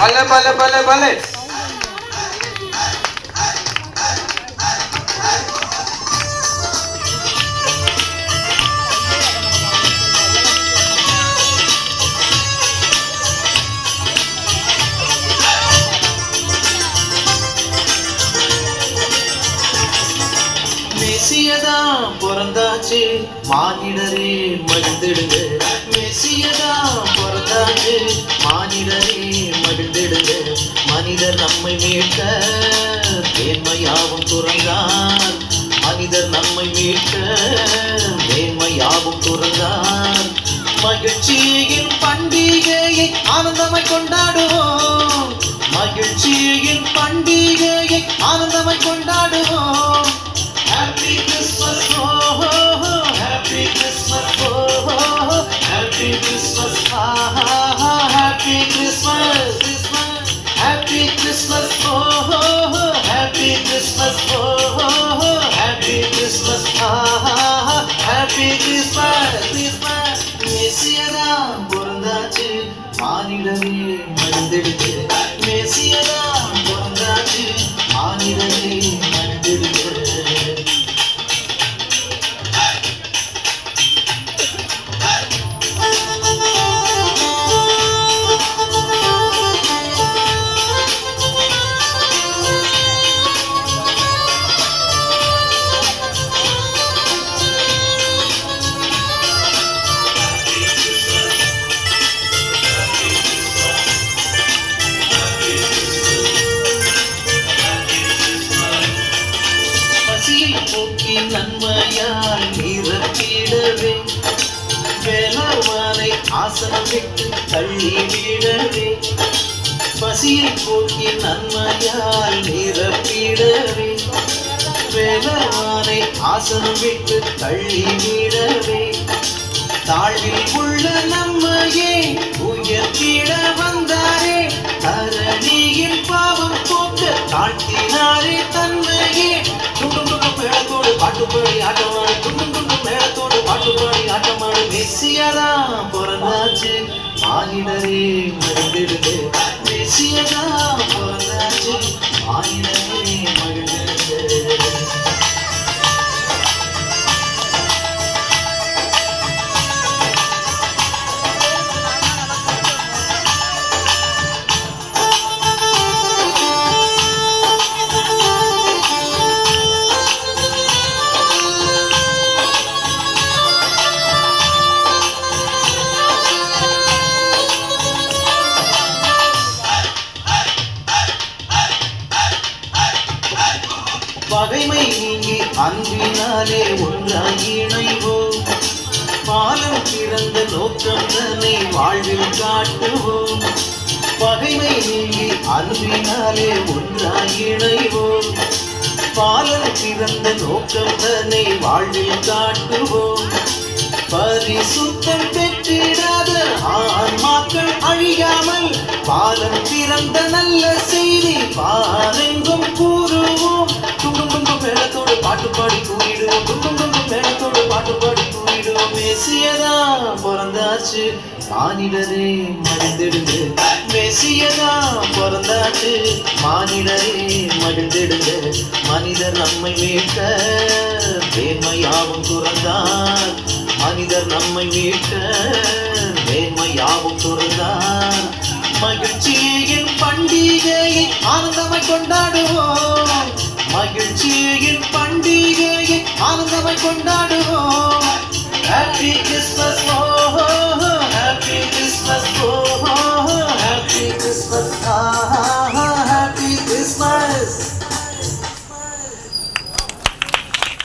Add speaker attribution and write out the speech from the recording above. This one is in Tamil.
Speaker 1: பல பல பல பல மெசியதா பிறந்தாச்சு மானிடரே மகிழ்ந்திடுங்க. மெசியதா பிறந்தாச்சு மானிடரே மகிழ்ந்திடுங்க. மனிதர் நம்மை மீட்க மேன்மையாவும் துறந்தார். மனிதர் நம்மை மீட்க மேன்மையாவும் துறந்தார். மகிழ்ச்சியின் பண்டிகையை ஆனந்தமாய் கொண்டாடுவோம். மகிழ்ச்சியின் பண்டிகையை ஆனந்தமாய் கொண்டாடுவோம். Happy Christmas, oh, oh, oh, Happy Christmas, oh, oh, oh, Happy Christmas, ah, ah, ah, Happy Christmas, Christmas, Happy Christmas, oh, oh, oh, Happy Christmas, oh, oh, oh, Happy Christmas, ah, ah, ah, Happy Christmas, Christmas. மெசியதா பிறந்தாச்சு மானிடரே மகிழ்ந்திடுங்க. மெசியதா பிறந்தாச்சு மானிடரே மகிழ்ந்திடுங்க. போக்கி நன்மையால் நிரப்பிடவே வேளாண்மை ஆசனம் விட்டு தள்ளிவிடவே. பசியை போக்கி நன்மையால் நிரப்பிடவே வேளாண்மை ஆசனம் விட்டு தள்ளிவிடவே. தாழ்வில் உள்ள நம்மையே உயர்த்திட வந்தாரே. தரணியின் பாவம் போக்க தாழ்த்தினாரே தன்மையே. மேளத்தோடு பாட்டுப்பாடி ஆட்டமாடு. துண்டு மேளத்தோடு பாட்டுப்பாடி ஆட்டமாடு. மெசியதா பிறந்தாச்சு மானிடரே மகிழ்ந்திடுங்க. மெசியதா பிறந்தாச்சு மானிடரே மகிழ்ந்திடுங்க. பகைமை நீங்கி அன்பினாலே ஒன்றாய் இணைவோம். பாலம் திறந்த நோக்கம் தன்னை வாழ்வில் காட்டுவோம். பகைமை நீங்கி அன்பினாலே ஒன்றாய் இணைவோம். பாலம் திறந்த நோக்கம் தன்னை வாழ்வில் காட்டுவோம். பரிசுத்தம் பெற்றிடாத ஆன்மாக்கள் அழியாமல் பாலம் திறந்த நல்ல செய்தி பாலெங்கும் கூறுவோம். துண்டு மேளத்தோடு பாட்டுப்பாடி கூறிடுவோம். துண்டு மேளத்தோடு பாட்டுப்பாடி கூறிடுவோம். மெசியதா பிறந்தாச்சு மானிடரே மகிழ்ந்திடுங்க. மெசியதா பிறந்தாச்சு மானிடரே மகிழ்ந்திடுங்க. மனிதர் நம்மை மீட்க மேன்மையாவும் துறந்தார். மனிதர் நம்மை மீட்க மேன்மையாவும் துறந்தார். மகிழ்ச்சியின் பண்டிகையை ஆனந்தமாய் கொண்டாடுவோம். மகிழ்ச்சியின் பண்டிகையை ஆனந்தமாய் கொண்டாடுவோம்.